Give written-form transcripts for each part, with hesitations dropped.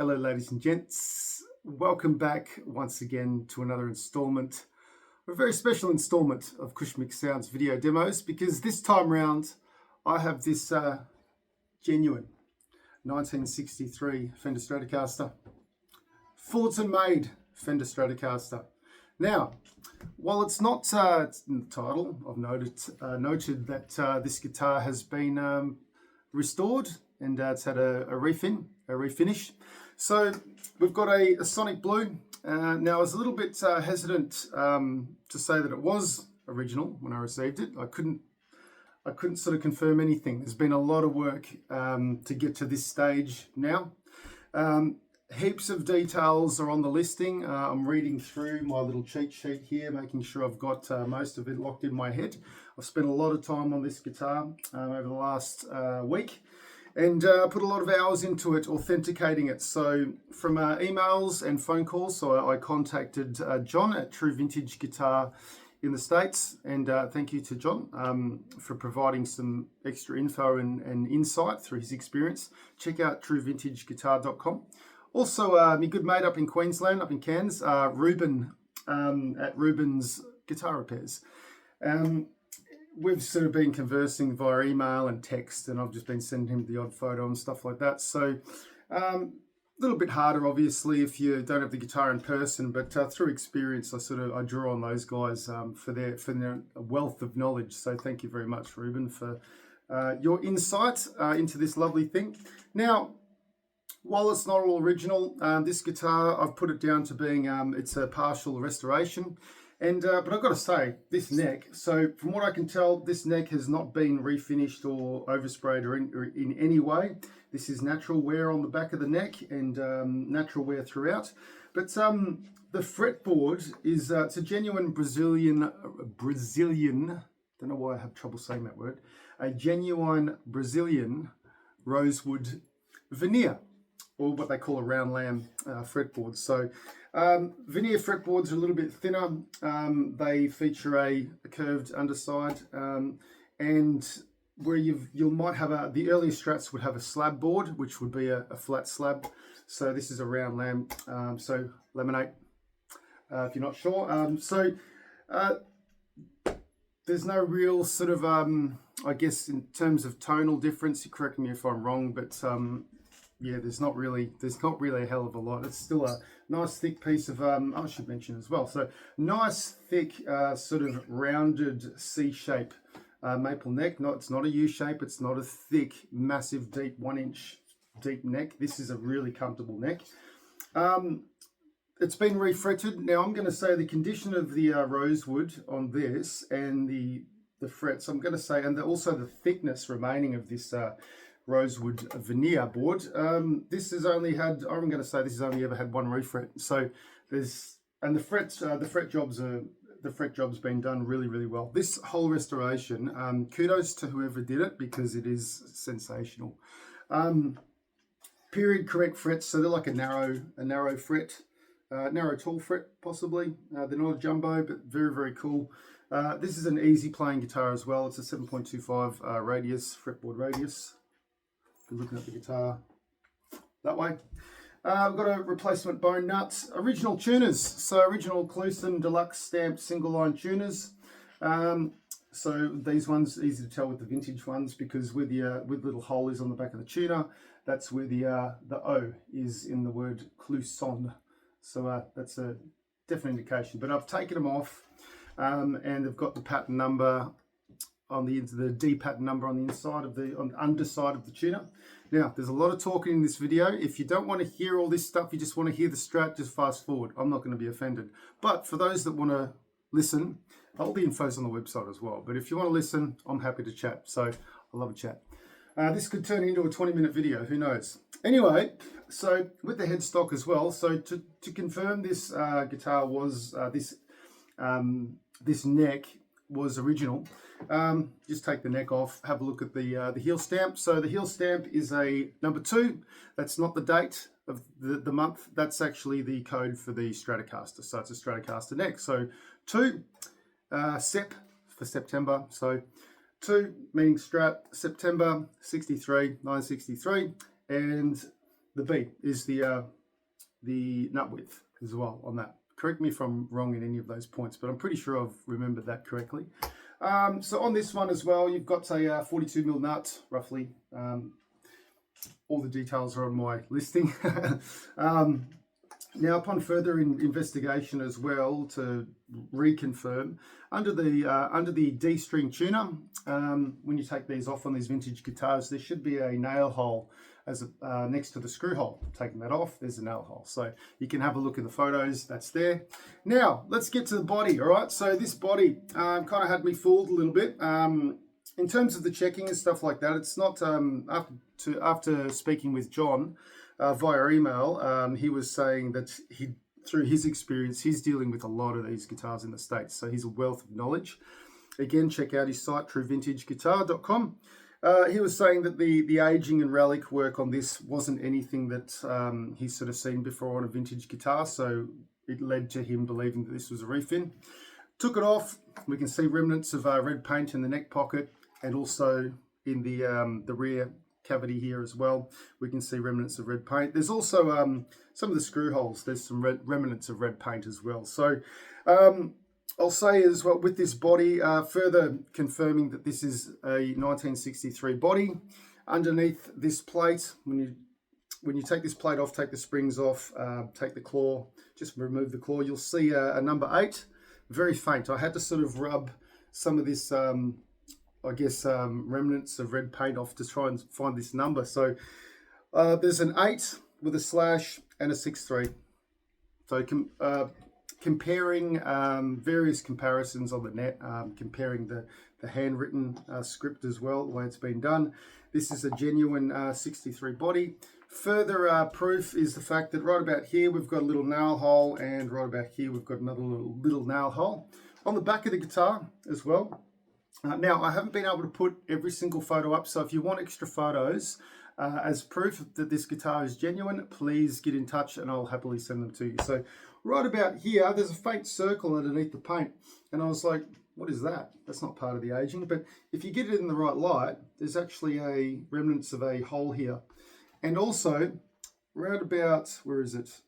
Hello ladies and gents, welcome back once again to another installment, a very special installment of Cushmic Sounds video demos, because this time round I have this genuine 1963 Fender Stratocaster, Fullerton made Fender Stratocaster. Now, while it's not it's in the title, I've noted that this guitar has been restored and it's had a refinish. So we've got a Sonic Blue. Now I was a little bit hesitant to say that it was original when I received it. I couldn't sort of confirm anything. There's been a lot of work to get to this stage now. Heaps of details are on the listing. I'm reading through my little cheat sheet here, making sure I've got most of it locked in my head. I've spent a lot of time on this guitar over the last week, and put a lot of hours into it, authenticating it. So from emails and phone calls, so I contacted John at True Vintage Guitar in the States, and thank you to John for providing some extra info and insight through his experience. Check out truevintageguitar.com. Also, my good mate up in Queensland, up in Cairns, Ruben at Ruben's Guitar Repairs. We've sort of been conversing via email and text, and I've just been sending him the odd photo and stuff like that. So a little bit harder, obviously, if you don't have the guitar in person, but through experience, I draw on those guys for their wealth of knowledge. So thank you very much, Ruben, for your insight into this lovely thing. Now, while it's not all original, this guitar, I've put it down to being, it's a partial restoration. And but I've got to say, this neck, so from what I can tell, this neck has not been refinished or oversprayed or in any way. This is natural wear on the back of the neck and natural wear throughout. But the fretboard is, it's a genuine Brazilian, don't know why I have trouble saying that word, a genuine Brazilian rosewood veneer, or what they call a round lamb fretboard. So veneer fretboards are a little bit thinner. They feature a curved underside, and where you might have the earlier Strats would have a slab board, which would be a flat slab. So this is a round lamb, so laminate, if you're not sure. There's no real sort of, I guess, in terms of tonal difference. You correct me if I'm wrong, but yeah, there's not really a hell of a lot. It's still a nice thick piece of, I should mention as well. So nice thick sort of rounded C-shape maple neck. It's not a U-shape. It's not a thick, massive, deep 1 inch deep neck. This is a really comfortable neck. It's been refretted. Now I'm going to say the condition of the rosewood on this and the frets, I'm going to say, and also the thickness remaining of this rosewood veneer board. This has only had, I'm going to say this has only ever had one refret. So there's, and the fret job's been done really, really well. This whole restoration, kudos to whoever did it, because it is sensational. Period correct frets, so they're like a narrow fret, narrow tall fret possibly. They're not a jumbo, but very, very cool. This is an easy playing guitar as well. It's a 7.25 radius, fretboard radius. Looking at the guitar that way. I've got a replacement bone nut, original tuners, so original Cluson Deluxe stamped single line tuners. So these ones easy to tell with the vintage ones, because with the with little hole is on the back of the tuner, that's where the O is in the word Cluson. So that's a definite indication. But I've taken them off, and they've got the pattern number on the D pattern number on the inside of on the underside of the tuner. Now, there's a lot of talking in this video. If you don't want to hear all this stuff, you just want to hear the Strat, just fast forward. I'm not going to be offended. But for those that want to listen, all the info's on the website as well. But if you want to listen, I'm happy to chat. So I love a chat. This could turn into a 20-minute video, who knows? Anyway, so with the headstock as well. So to confirm this guitar was, this neck was original. Just take the neck off, have a look at the heel stamp. So the heel stamp is a number 2. That's not the date of the month. That's actually the code for the Stratocaster. So it's a Stratocaster neck. So 2, Sep for September. So 2 meaning Strat, September 63, 1963. And the B is the nut width as well on that. Correct me if I'm wrong in any of those points, but I'm pretty sure I've remembered that correctly. So on this one as well, you've got a 42mm nut, roughly. All the details are on my listing. Now, upon further investigation as well, to reconfirm, under the D string tuner, when you take these off on these vintage guitars, there should be a nail hole as next to the screw hole. Taking that off, there's a nail hole. So you can have a look at the photos, that's there. Now, let's get to the body, all right? So this body kind of had me fooled a little bit. In terms of the checking and stuff like that, it's not, after speaking with John via email, he was saying that through his experience, he's dealing with a lot of these guitars in the States. So he's a wealth of knowledge. Again, check out his site, truevintageguitar.com. He was saying that the aging and relic work on this wasn't anything that he's sort of seen before on a vintage guitar. So it led to him believing that this was a refin. Took it off. We can see remnants of red paint in the neck pocket and also in the rear cavity here as well. We can see remnants of red paint. There's also some of the screw holes. There's some remnants of red paint as well. So I'll say as well with this body, further confirming that this is a 1963 body. Underneath this plate, when you take this plate off, take the springs off, take the claw, just remove the claw, you'll see a number 8, very faint. I had to sort of rub some of this I guess remnants of red paint off to try and find this number. So there's an 8 with a slash and a 6-3. So comparing various comparisons on the net, comparing the handwritten script as well, the way it's been done. This is a genuine 63 body. Further proof is the fact that right about here we've got a little nail hole, and right about here we've got another little nail hole. On the back of the guitar as well. Now, I haven't been able to put every single photo up, so if you want extra photos as proof that this guitar is genuine, please get in touch and I'll happily send them to you. So right about here, there's a faint circle underneath the paint, and I was like, what is that? That's not part of the aging, but if you get it in the right light, there's actually a remnants of a hole here. And also, round about, where is it?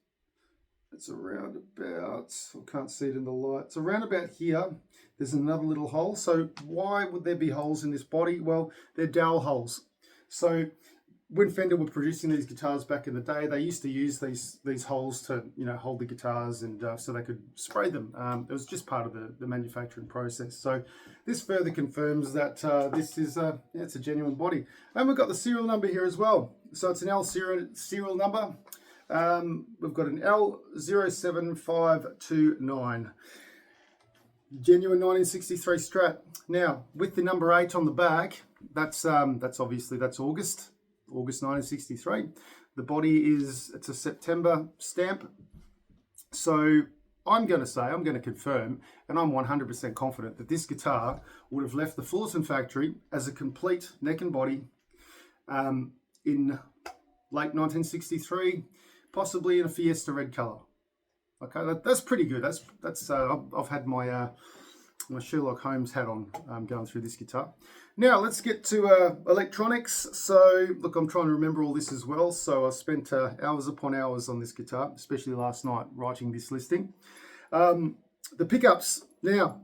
It's around about, I can't see it in the light. It's around about here. There's another little hole. So why would there be holes in this body? Well, they're dowel holes. So when Fender were producing these guitars back in the day, they used to use these holes to, you know, hold the guitars and so they could spray them. It was just part of the manufacturing process. So this further confirms that this is it's a genuine body. And we've got the serial number here as well. So it's an L serial number. We've got an L07529. Genuine 1963 Strat. Now, with the number 8 on the back, that's obviously August 1963. The body it's a September stamp. So I'm going to confirm, and I'm 100% confident that this guitar would have left the Fullerton Factory as a complete neck and body in late 1963, possibly in a Fiesta red color. Okay, that's pretty good. That's I've had my my Sherlock Holmes hat on going through this guitar. Now let's get to electronics. So look, I'm trying to remember all this as well. So I spent hours upon hours on this guitar, especially last night writing this listing. The pickups. Now,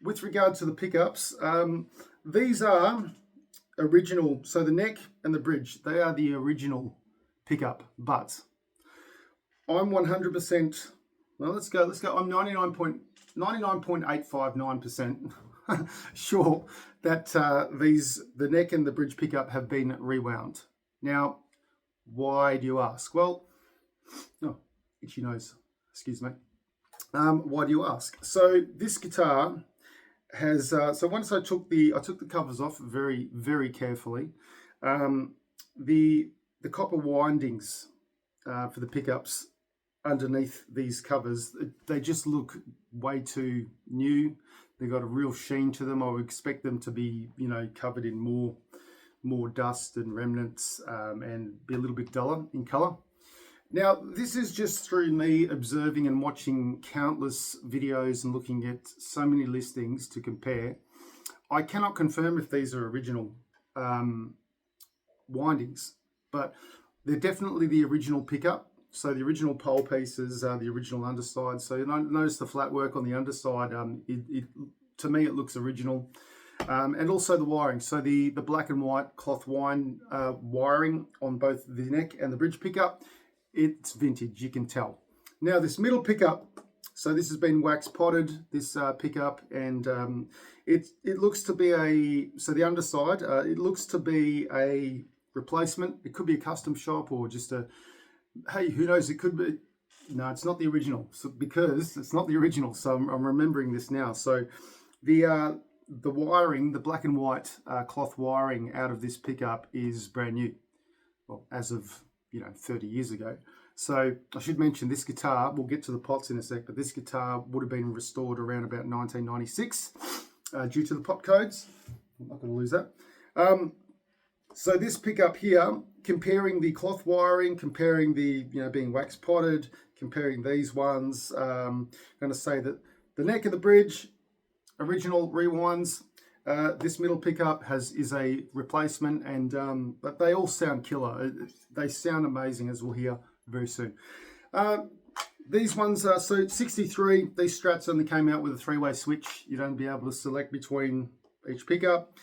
with regard to the pickups, these are original. So the neck and the bridge, they are the original pickup, but I'm 100%. Well, let's go. I'm 99.859% sure that the neck and the bridge pickup have been rewound. Now, why do you ask? Well, itchy nose. Excuse me. Why do you ask? So this guitar has. So once I took the covers off very, very carefully. The copper windings for the pickups underneath these covers, they just look way too new. They've got a real sheen to them. I would expect them to be, you know, covered in more dust and remnants and be a little bit duller in color. Now, this is just through me observing and watching countless videos and looking at so many listings to compare. I cannot confirm if these are original windings, but they're definitely the original pickup. So the original pole pieces are the original underside. So notice the flat work on the underside. To me, it looks original. And also the wiring. So the black and white cloth wiring on both the neck and the bridge pickup, it's vintage, you can tell. Now this middle pickup, so this has been wax potted, this pickup, and it looks to be so the underside, it looks to be a replacement. It could be a custom shop or just hey, who knows, it could be. No, it's not the original, because it's not the original, so I'm remembering this now. So the wiring, the black and white cloth wiring out of this pickup is brand new, well, as of 30 years ago. So I should mention this guitar, we'll get to the pots in a sec, but this guitar would have been restored around about 1996 due to the pot codes. I'm not going to lose that. So this pickup here, comparing the cloth wiring, comparing the being wax potted, comparing these ones, I'm going to say that the neck of the bridge, original rewinds. This middle pickup is a replacement, and but they all sound killer. They sound amazing, as we'll hear very soon. These ones are so 63. These Strats only came out with a 3-way switch. You don't be able to select between each pickup.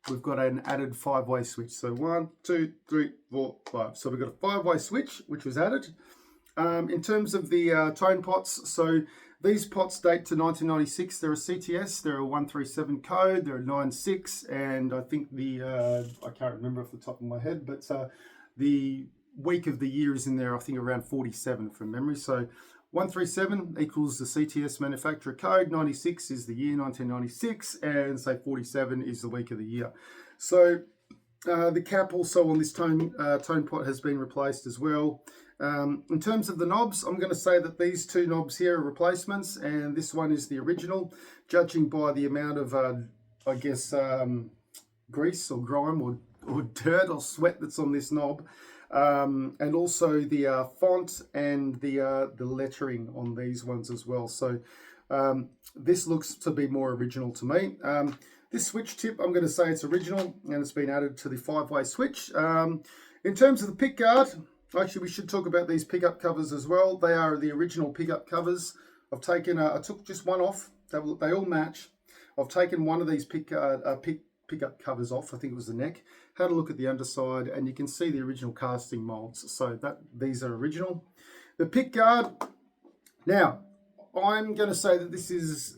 We've got an added 5-way switch. So 1, 2, 3, 4, 5. So we've got a 5-way switch which was added. In terms of the tone pots, so these pots date to 1996. They're a CTS, they're a 137 code, they're a 96, and I think I can't remember off the top of my head, but the week of the year is in there, I think around 47 from memory. So 137 equals the CTS manufacturer code, 96 is the year 1996, and say 47 is the week of the year. So the cap also on this tone pot has been replaced as well. In terms of the knobs, I'm going to say that these two knobs here are replacements, and this one is the original, judging by the amount of, I guess, grease or grime or dirt or sweat that's on this knob, and also the font and the lettering on these ones as well. So this looks to be more original to me. This switch tip, I'm going to say it's original, and it's been added to the 5-way switch. In terms of the pick guard, actually, we should talk about these pickup covers as well. They are the original pickup covers. I've taken, I took just one off. They all match. I've taken one of these pickup covers off. I think it was the neck. Had a look at the underside, and you can see the original casting molds. So these are original. The pick guard. Now, I'm going to say that this is,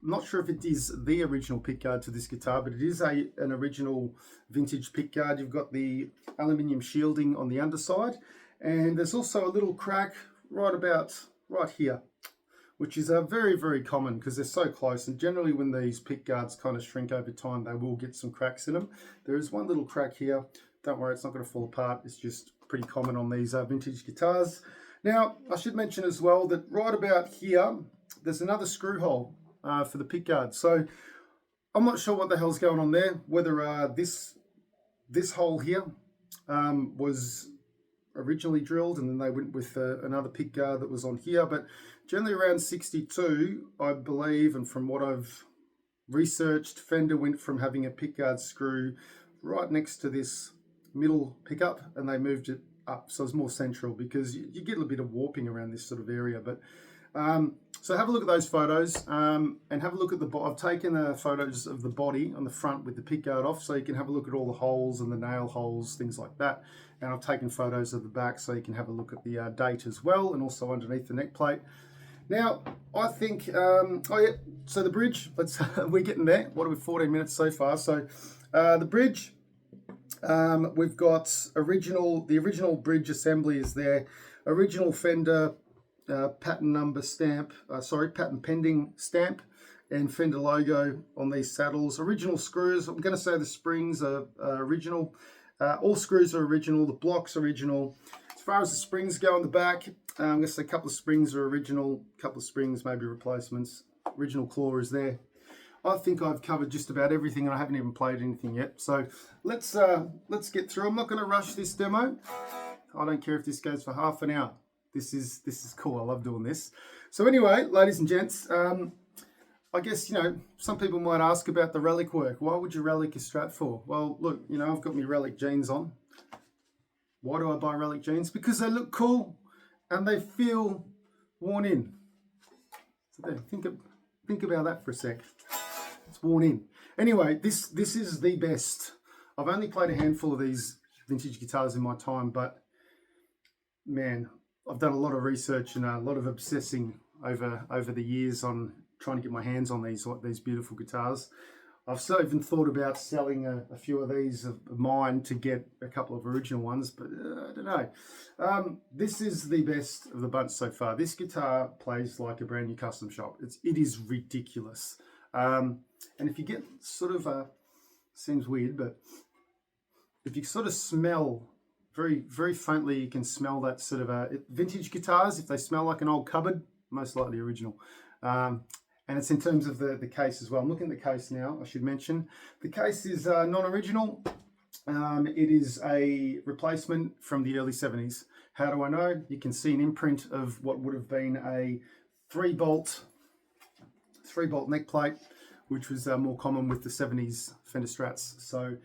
I'm not sure if it is the original pick guard to this guitar, but it is an original vintage pick guard. You've got the aluminium shielding on the underside, and there's also a little crack right here, which is very, very common because they're so close, and generally when these pick guards kind of shrink over time, they will get some cracks in them. There is one little crack here. Don't worry, it's not going to fall apart. It's just pretty common on these vintage guitars. Now, I should mention as well that right about here, there's another screw hole for the pick guard. So I'm not sure what the hell's going on there, whether this hole here was originally drilled and then they went with another pick guard that was on here, but generally around 62, I believe, and from what I've researched, Fender went from having a pick guard screw right next to this middle pickup, and they moved it up so it's more central, because you get a bit of warping around this sort of area. But so have a look at those photos, and have a look at I've taken photos of the body on the front with the pick guard off, so you can have a look at all the holes and the nail holes, things like that. And I've taken photos of the back so you can have a look at the date as well, and also underneath the neck plate. Now, I think, oh yeah, so the bridge, we're getting there. What are we, 14 minutes so far? So the bridge, we've got the original bridge assembly is there, original Fender patent number stamp, patent pending stamp, and Fender logo on these saddles. Original screws, I'm going to say the springs are original. All screws are original, the block's original. As far as the springs go on the back, I'm going to say a couple of springs are original, a couple of springs maybe replacements. Original claw is there. I think I've covered just about everything, and I haven't even played anything yet. So let's get through. I'm not going to rush this demo. I don't care if this goes for half an hour. This is cool. I love doing this. So anyway, ladies and gents, I guess, some people might ask about the Relic work. Why would you Relic a Strat for? Well, look, I've got my Relic jeans on. Why do I buy Relic jeans? Because they look cool and they feel worn in. So there, think about that for a sec. It's worn in. Anyway, this is the best. I've only played a handful of these vintage guitars in my time, but man, I've done a lot of research and a lot of obsessing over the years on trying to get my hands on these beautiful guitars. I've still even thought about selling a few of these of mine to get a couple of original ones, but I don't know. This is the best of the bunch so far. This guitar plays like a brand new custom shop. It is ridiculous. And if you get sort of seems weird, but if you sort of smell very, very faintly, you can smell that sort of vintage guitars. If they smell like an old cupboard, most likely original. And it's in terms of the case as well. I'm looking at the case now, I should mention. The case is non-original. It is a replacement from the early 70s. How do I know? You can see an imprint of what would have been a 3-bolt neck plate, which was more common with the 70s Fender Strats. So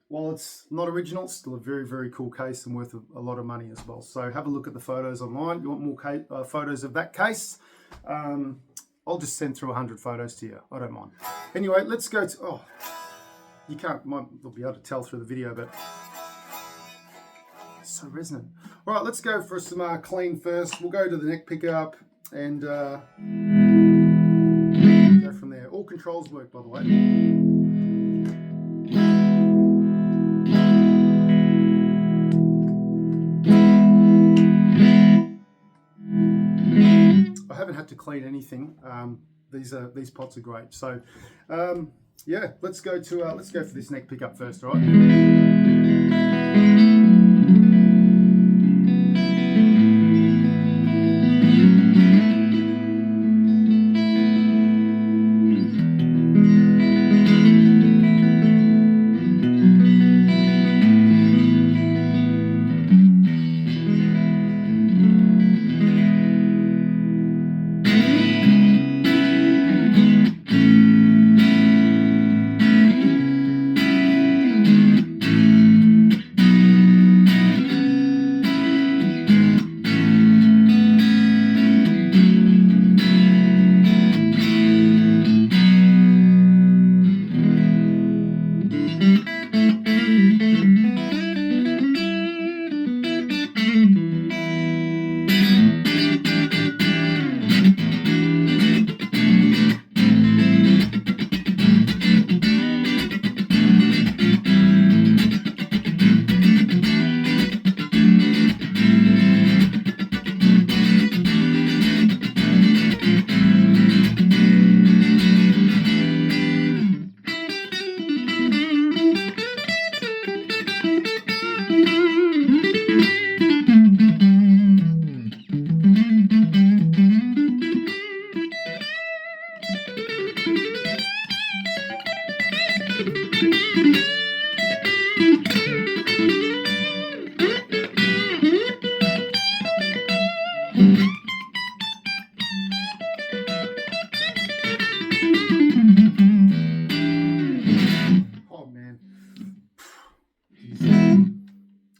while it's not original, it's still a very, very cool case and worth a lot of money as well. So have a look at the photos online. You want more photos of that case? I'll just send through 100 photos to you. I don't mind. Anyway, let's go to, oh, you might be able to tell through the video, but it's so resonant. All right, let's go for some clean first. We'll go to the neck pickup and go from there. All controls work, by the way. I haven't had to clean anything. These pots are great. So yeah, let's go for this neck pickup first, all right?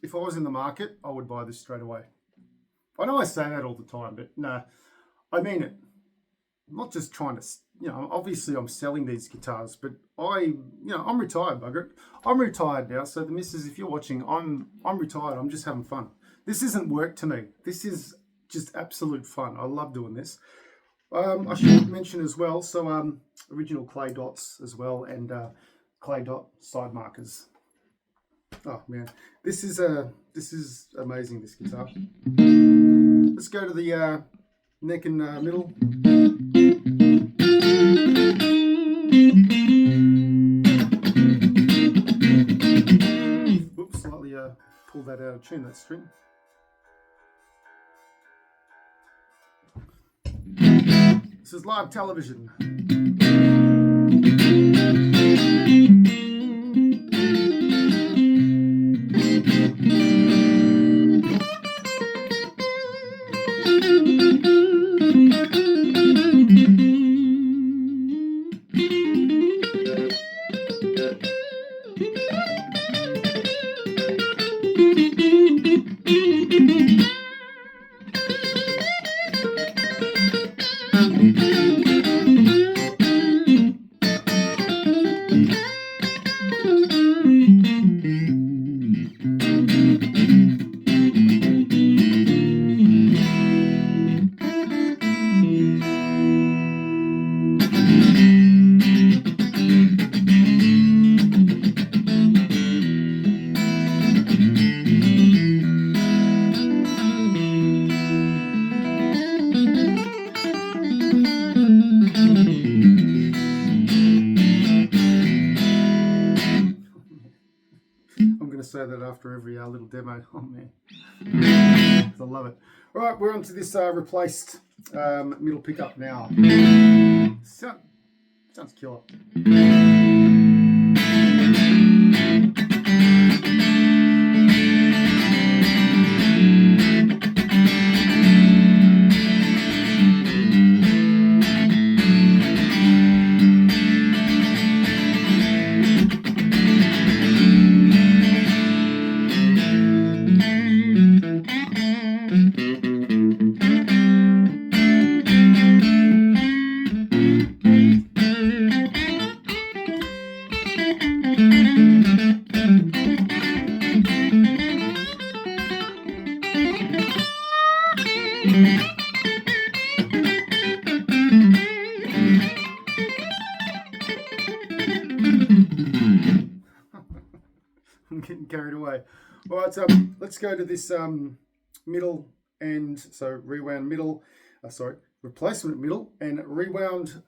If I was in the market, I would buy this straight away. I know I say that all the time, but no, I mean it. I'm not just trying to, obviously I'm selling these guitars, but I'm retired, bugger. I'm retired now, so the missus, if you're watching, I'm retired. I'm just having fun. This isn't work to me. This is just absolute fun. I love doing this. I should mention as well, so original clay dots as well, and clay dot side markers. Oh man, this is amazing, this guitar. Let's go to the neck and middle. Whoops, slightly pulled that out of tune, that string. This is live television. Say that after every little demo. Oh man, I love it. All right, we're on to this replaced middle pickup now. Sounds killer. I'm getting carried away. All right, so let's go to this middle end. So rewound middle, replacement middle and rewound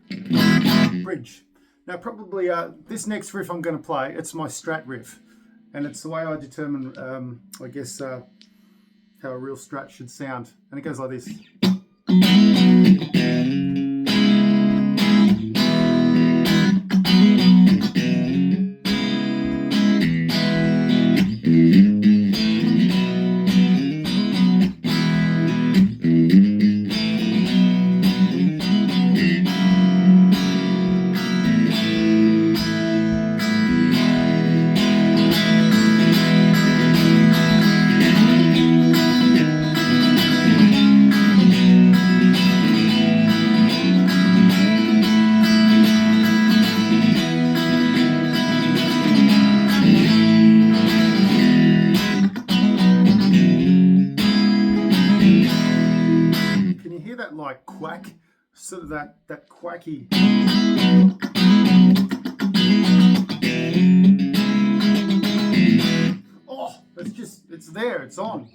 bridge. Now probably this next riff I'm going to play, it's my Strat riff. And it's the way I determine, I guess, how a real Strat should sound. And it goes like this. Like quack, sort of that quacky. Oh, it's there, it's on.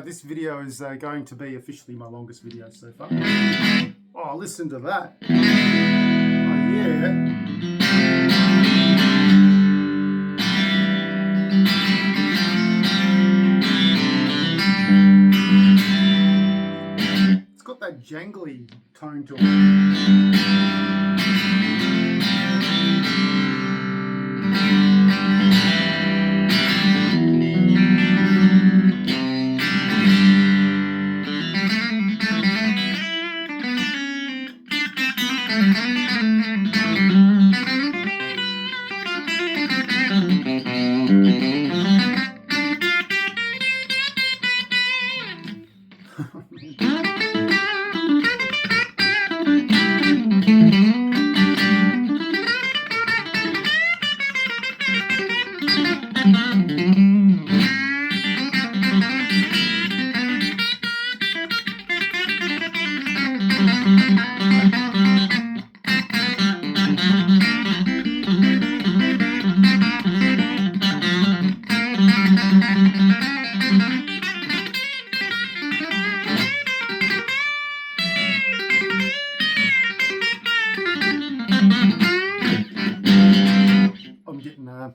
This video is going to be officially my longest video so far. Oh, listen to that. Oh, yeah. It's got that jangly tone to it.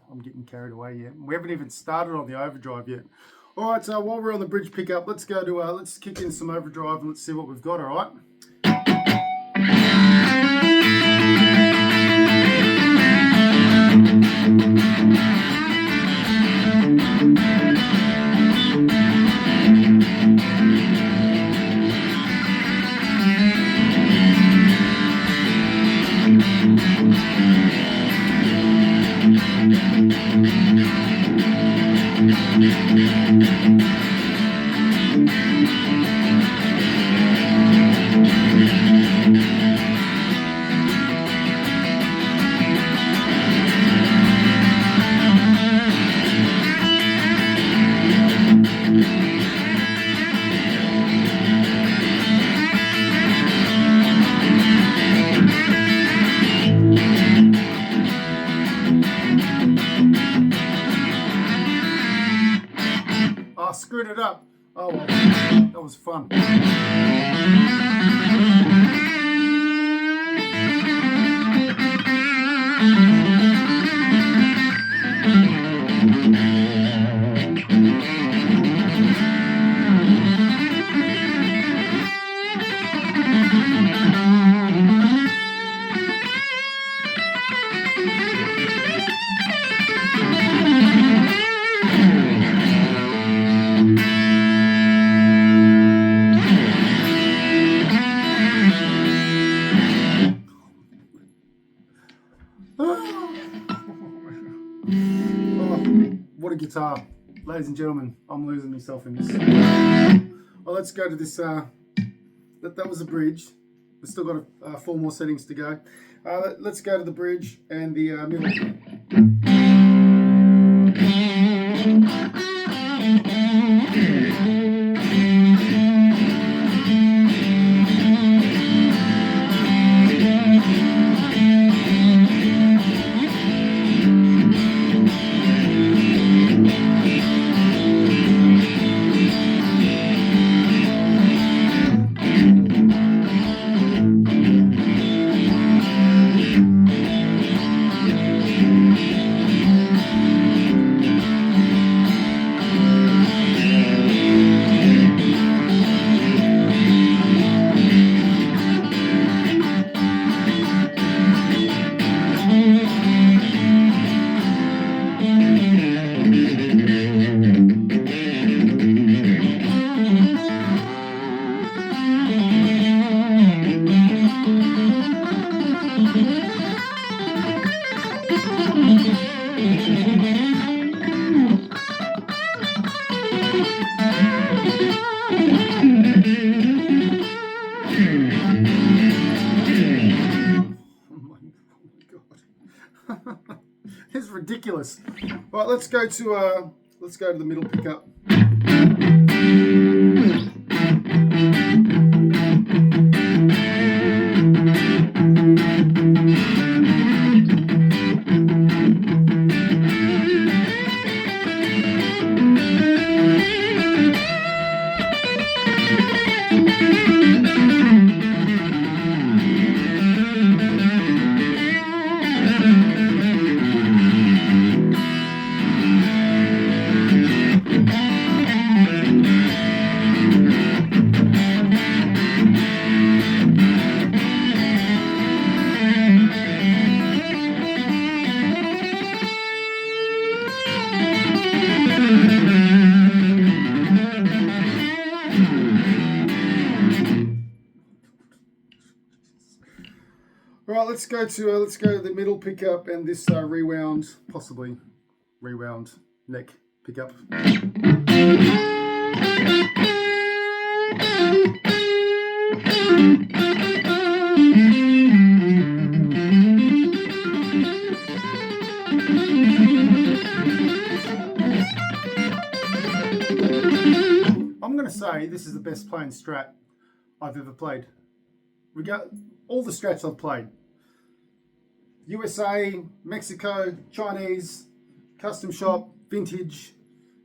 I'm I'm getting carried away yet. We haven't even started on the overdrive yet. All right, so while we're on the bridge pickup, let's go to let's kick in some overdrive and let's see what we've got. All right. I screwed it up. Oh well, that was fun. What a guitar. Ladies and gentlemen, I'm losing myself in this. Well, let's go to this. That was a bridge. We've still got 4 more settings to go. Let's go to the bridge and the middle. It's ridiculous. Right, let's go to the middle pickup. Right, let's go to the middle pickup and this possibly rewound neck pickup. I'm going to say this is the best playing Strat I've ever played. We got all the Strats I've played. USA, Mexico, Chinese, custom shop, vintage.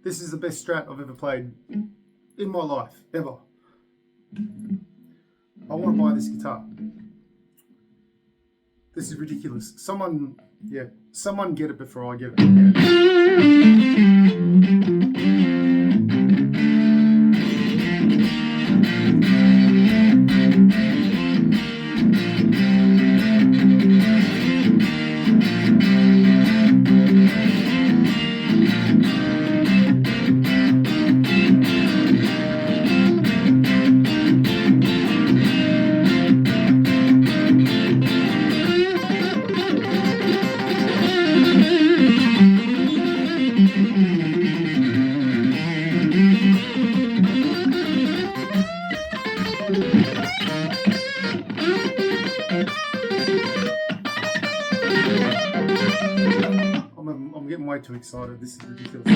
This is the best Strat I've ever played in my life, ever. I want to buy this guitar. This is ridiculous. Someone Yeah, someone get it before I get it. Yeah. I'm getting way too excited. This is ridiculous.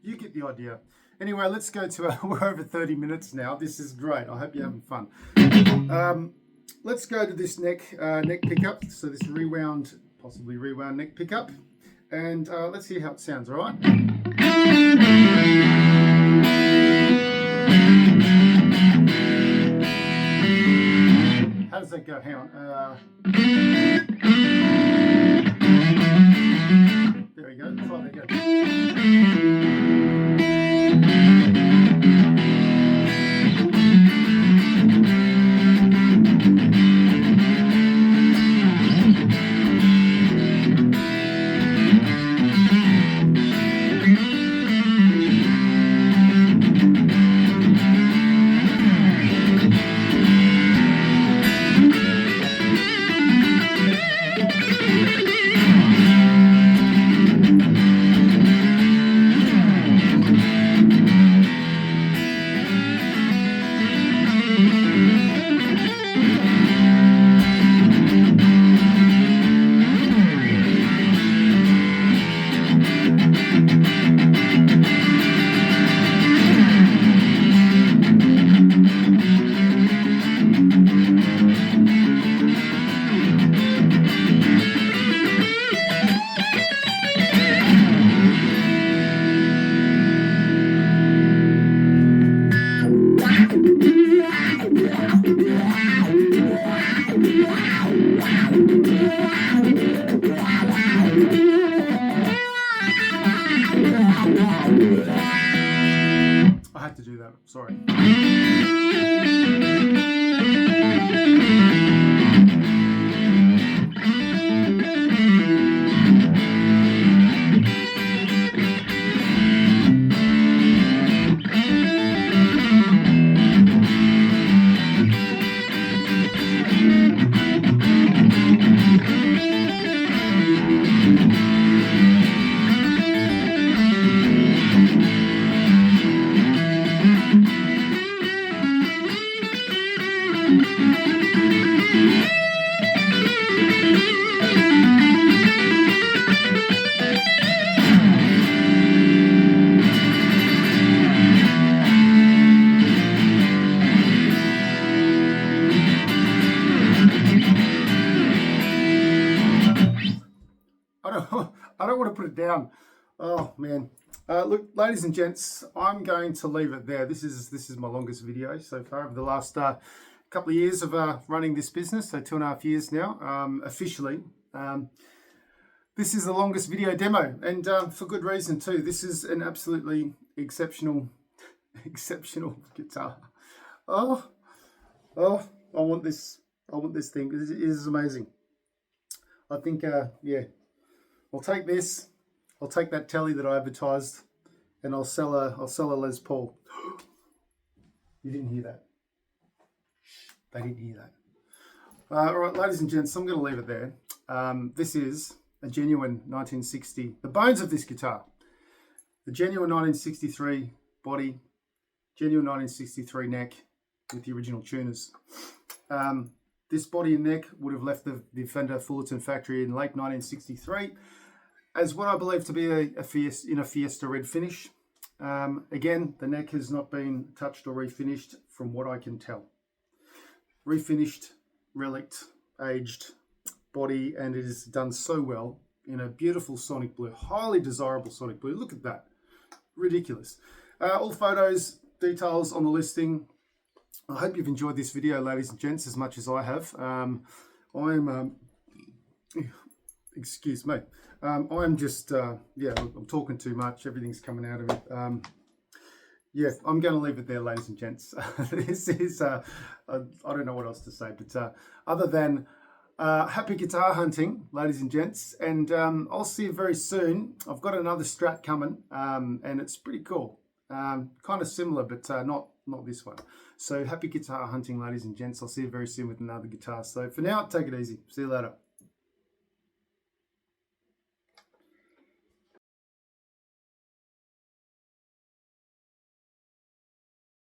You get the idea. Anyway, let's go to we're over 30 minutes now. This is great. I hope you're having fun. Let's go to this neck pickup. So this rewound, possibly rewound neck pickup, and let's hear how it sounds. All right. How does that go? Hang on. There we go. Try that again. I had to do that, sorry. I don't want to put it down. Oh man. Look, ladies and gents, I'm going to leave it there. This is my longest video so far over the last couple of years of running this business, so 2.5 years now, officially. This is the longest video demo, and for good reason too. This is an absolutely exceptional guitar. Oh, I want this thing. It is amazing. I think, yeah, I'll take this. I'll take that telly that I advertised, and I'll sell a Les Paul. You didn't hear that. They didn't hear that. All right, ladies and gents, I'm going to leave it there. This is a genuine 1960. The bones of this guitar, the genuine 1963 body, genuine 1963 neck with the original tuners. This body and neck would have left the Fender Fullerton Factory in late 1963 as what I believe to be a Fiesta red finish. Again, the neck has not been touched or refinished from what I can tell. Refinished Relic aged body, and it is done so well in a beautiful sonic blue, highly desirable sonic blue. Look at that, ridiculous. All photos, details on the listing. I hope you've enjoyed this video, ladies and gents, as much as I have. Excuse me. I'm just, yeah, I'm talking too much. Everything's coming out of it. Yeah, I'm going to leave it there, ladies and gents. This is, I don't know what else to say, but other than happy guitar hunting, ladies and gents, and I'll see you very soon. I've got another Strat coming, and it's pretty cool. Kind of similar, but not this one. So happy guitar hunting, ladies and gents. I'll see you very soon with another guitar. So for now, take it easy. See you later.